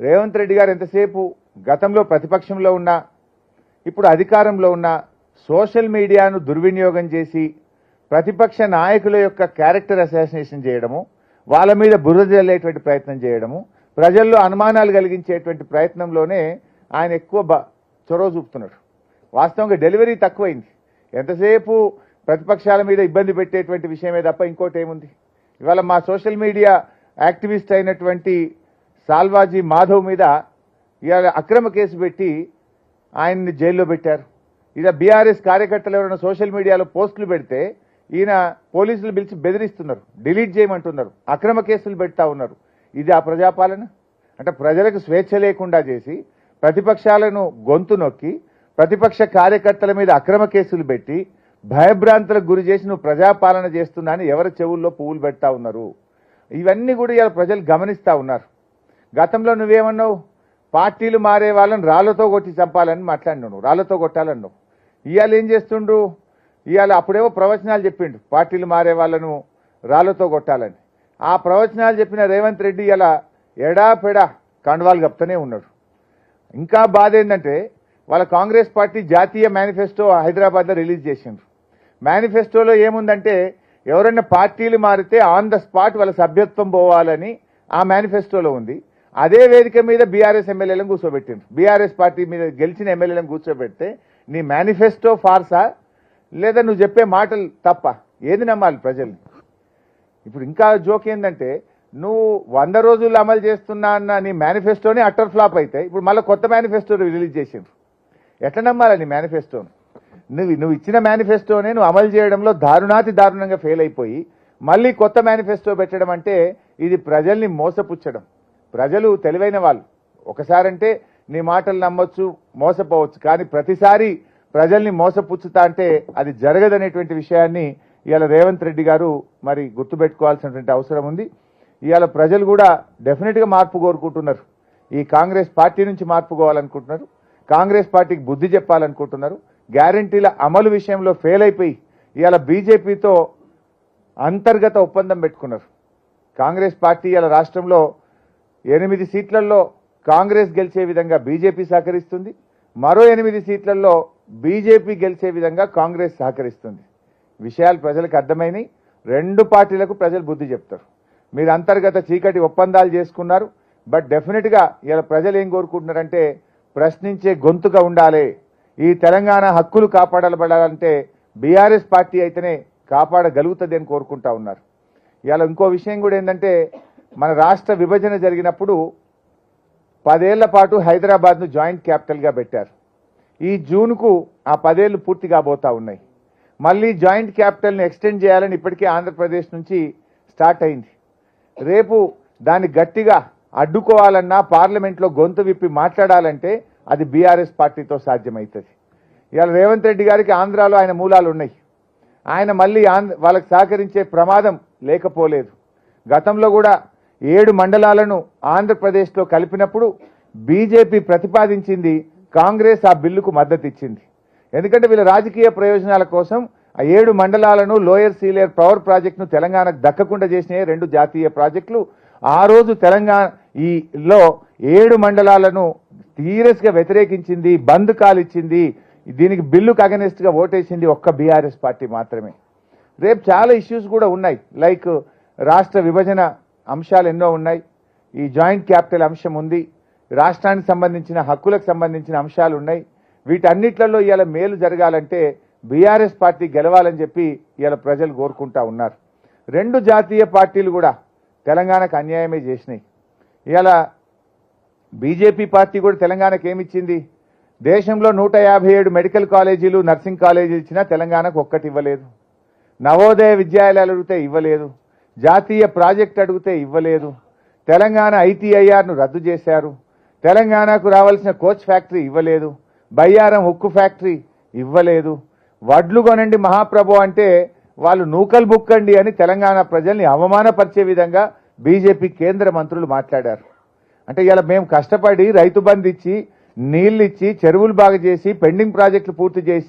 రేవంత్ రెడ్డి గారు ఎంతసేపు గతంలో ప్రతిపక్షంలో ఉన్నా ఇప్పుడు అధికారంలో ఉన్న సోషల్ మీడియాను దుర్వినియోగం చేసి ప్రతిపక్ష నాయకుల యొక్క క్యారెక్టర్ అసాసినేషన్ చేయడము, వాళ్ళ మీద బురద జల్లేటువంటి ప్రయత్నం చేయడము, ప్రజల్లో అనుమానాలు కలిగించేటువంటి ప్రయత్నంలోనే ఆయన ఎక్కువ చొరవ చూపుతున్నాడు. వాస్తవంగా డెలివరీ తక్కువైంది. ఎంతసేపు ప్రతిపక్షాల మీద ఇబ్బంది పెట్టేటువంటి విషయమే తప్ప ఇంకోటి ఏముంది? ఇవాళ మా సోషల్ మీడియా యాక్టివిస్ట్ అయినటువంటి సాల్వాజీ మాధవ్ మీద ఇవాళ అక్రమ కేసు పెట్టి ఆయన్ని జైల్లో పెట్టారు. ఇలా బీఆర్ఎస్ కార్యకర్తలు ఎవరైనా సోషల్ మీడియాలో పోస్టులు పెడితే ఈయన పోలీసులు పిలిచి బెదిరిస్తున్నారు, డిలీట్ చేయమంటున్నారు, అక్రమ కేసులు పెడతా ఉన్నారు. ఇది ఆ ప్రజాపాలన? అంటే ప్రజలకు స్వేచ్ఛ లేకుండా చేసి ప్రతిపక్షాలను గొంతు నొక్కి ప్రతిపక్ష కార్యకర్తల మీద అక్రమ కేసులు పెట్టి భయభ్రాంతులకు గురి చేసి నువ్వు ప్రజాపాలన చేస్తున్నా అని ఎవరి చెవుల్లో పువ్వులు పెడతా ఉన్నారు. ఇవన్నీ కూడా ఇలా ప్రజలు గమనిస్తూ ఉన్నారు. గతంలో నువ్వేమన్నావు? పార్టీలు మారే వాళ్ళని రాళ్లతో కొట్టి చంపాలని మాట్లాడినావు, రాళ్లతో కొట్టాలన్నావు. ఇవాళ ఏం చేస్తుండ్రు? ఇవాళ అప్పుడేమో ప్రవచనాలు చెప్పిండు పార్టీలు మారే వాళ్ళను రాళ్లతో కొట్టాలని. ఆ ప్రవచనాలు చెప్పిన రేవంత్ రెడ్డి ఇలా ఎడాపెడా కండువాలు కప్తూనే ఉన్నాడు. ఇంకా బాధ ఏంటంటే వాళ్ళ కాంగ్రెస్ పార్టీ జాతీయ మేనిఫెస్టో హైదరాబాద్లో రిలీజ్ చేసిండ్రు. మేనిఫెస్టోలో ఏముందంటే ఎవరైనా పార్టీలు మారితే ఆన్ ద స్పాట్ వాళ్ళ సభ్యత్వం పోవాలని ఆ మేనిఫెస్టోలో ఉంది. అదే వేదిక మీద బీఆర్ఎస్ ఎమ్మెల్యేలను కూర్చోబెట్టిండ్రు. బీఆర్ఎస్ పార్టీ మీద గెలిచిన ఎమ్మెల్యేలను కూర్చోబెడితే నీ మేనిఫెస్టో ఫార్సా లేదా నువ్వు చెప్పే మాటలు తప్ప? ఏది నమ్మాలి ప్రజల్ని? ఇప్పుడు ఇంకా జోక్ ఏంటంటే నువ్వు 100 రోజులు అమలు చేస్తున్నా అన్న నీ మేనిఫెస్టోని అట్టర్ ఫ్లాప్ అయితే ఇప్పుడు మళ్ళీ కొత్త మేనిఫెస్టో రిలీజ్ చేసిండ్రు. ఎట్లా నమ్మాలి నీ మేనిఫెస్టోను? నువ్వు ఇచ్చిన మేనిఫెస్టోనే నువ్వు అమలు చేయడంలో దారుణంగా ఫెయిల్ అయిపోయి మళ్ళీ కొత్త మేనిఫెస్టో పెట్టడం అంటే ఇది ప్రజల్ని మోసపుచ్చడం. ప్రజలు తెలివైన వాళ్ళు. ఒకసారంటే నీ మాటలు నమ్మొచ్చు, మోసపోవచ్చు, కానీ ప్రతిసారి ప్రజల్ని మోసపుచ్చుతా అంటే అది జరగదనేటువంటి విషయాన్ని ఇవాళ రేవంత్ రెడ్డి గారు మరి గుర్తుపెట్టుకోవాల్సినటువంటి అవసరం ఉంది. ఇవాళ ప్రజలు కూడా డెఫినెట్గా మార్పు కోరుకుంటున్నారు. ఈ కాంగ్రెస్ పార్టీ నుంచి మార్పు కోవాలనుకుంటున్నారు, కాంగ్రెస్ పార్టీకి బుద్ధి చెప్పాలనుకుంటున్నారు. గ్యారంటీల అమలు విషయంలో ఫెయిల్ అయిపోయి ఇవాళ బీజేపీతో అంతర్గత ఒప్పందం పెట్టుకున్నారు. కాంగ్రెస్ పార్టీ ఇవాళ రాష్ట్రంలో 8 సీట్లలో కాంగ్రెస్ గెలిచే విధంగా బీజేపీ సహకరిస్తుంది, మరో 8 సీట్లలో బీజేపీ గెలిచే విధంగా కాంగ్రెస్ సహకరిస్తుంది. విషయాలు ప్రజలకు అర్థమైనాయి. 2 పార్టీలకు ప్రజలు బుద్ధి చెప్తారు. మీరు అంతర్గత చీకటి ఒప్పందాలు చేసుకున్నారు. బట్ డెఫినెట్గా ఇలా ప్రజలు ఏం కోరుకుంటున్నారంటే ప్రశ్నించే గొంతుగా ఉండాలి. ఈ తెలంగాణ హక్కులు కాపాడబడాలంటే బీఆర్ఎస్ పార్టీ అయితేనే కాపాడగలుగుతుంది అని కోరుకుంటా ఉన్నారు. ఇవాళ ఇంకో విషయం కూడా ఏంటంటే మన రాష్ట్ర విభజన జరిగినప్పుడు 10 ఏళ్ల పాటు హైదరాబాద్ను జాయింట్ క్యాపిటల్గా పెట్టారు. ఈ జూన్కు ఆ 10 ఏళ్లు పూర్తి కాబోతా ఉన్నాయి. మళ్ళీ జాయింట్ క్యాపిటల్ని ఎక్స్టెండ్ చేయాలని ఇప్పటికే ఆంధ్రప్రదేశ్ నుంచి స్టార్ట్ అయింది. రేపు దాన్ని గట్టిగా అడ్డుకోవాలన్నా పార్లమెంట్లో గొంతు విప్పి మాట్లాడాలంటే అది బీఆర్ఎస్ పార్టీతో సాధ్యమవుతుంది. ఇవాళ రేవంత్ రెడ్డి గారికి ఆంధ్రాలో ఆయన మూలాలు ఉన్నాయి. ఆయన మళ్ళీ వాళ్ళకి సహకరించే ప్రమాదం లేకపోలేదు. గతంలో కూడా 7 మండలాలను ఆంధ్రప్రదేశ్లో కలిపినప్పుడు బీజేపీ ప్రతిపాదించింది, కాంగ్రెస్ ఆ బిల్లుకు మద్దతు ఇచ్చింది. ఎందుకంటే వీళ్ళ రాజకీయ ప్రయోజనాల కోసం ఆ 7 మండలాలను లోయర్ సీలేర్ పవర్ ప్రాజెక్టును తెలంగాణకు దక్కకుండా చేసిన 2 జాతీయ ప్రాజెక్టులు. ఆ రోజు తెలంగాణలో 7 మండలాలను సీరియస్గా వ్యతిరేకించింది, బంద్ కాల్ ఇచ్చింది, దీనికి బిల్లుకు అగెనిస్ట్గా ఓటేసింది ఒక్క బీఆర్ఎస్ పార్టీ మాత్రమే. రేపు చాలా ఇష్యూస్ కూడా ఉన్నాయి. లైక్ రాష్ట్ర విభజన అంశాలు ఎన్నో ఉన్నాయి. ఈ జాయింట్ క్యాపిటల్ అంశం ఉంది, రాష్ట్రానికి సంబంధించిన హక్కులకు సంబంధించిన అంశాలు ఉన్నాయి. వీటన్నిట్లలో ఇవాళ మేలు జరగాలంటే బీఆర్ఎస్ పార్టీ గెలవాలని చెప్పి ఇవాళ ప్రజలు కోరుకుంటా ఉన్నారు. 2 జాతీయ పార్టీలు కూడా తెలంగాణకు అన్యాయమే చేసినాయి. ఇవాళ బీజేపీ పార్టీ కూడా తెలంగాణకు ఏమిచ్చింది? దేశంలో 157 మెడికల్ కాలేజీలు, నర్సింగ్ కాలేజీలు ఇచ్చినా తెలంగాణకు ఒక్కటి ఇవ్వలేదు. నవోదయ విద్యాలయాలు అడిగితే ఇవ్వలేదు. జాతీయ ప్రాజెక్ట్ అడిగితే ఇవ్వలేదు. తెలంగాణ ఐటీఐఆర్ను రద్దు చేశారు. తెలంగాణకు రావాల్సిన కోచ్ ఫ్యాక్టరీ ఇవ్వలేదు. బయ్యారం ఉక్కు ఫ్యాక్టరీ ఇవ్వలేదు. వడ్లు కొనండి మహాప్రభు అంటే వాళ్ళు నూకలు బుక్కండి అని తెలంగాణ ప్రజల్ని అవమానపరిచే విధంగా బీజేపీ కేంద్ర మంత్రులు మాట్లాడారు. అంటే ఇలా మేము కష్టపడి రైతు బంధు ఇచ్చి, నీళ్లు ఇచ్చి, చెరువులు బాగు చేసి, పెండింగ్ ప్రాజెక్టులు పూర్తి చేసి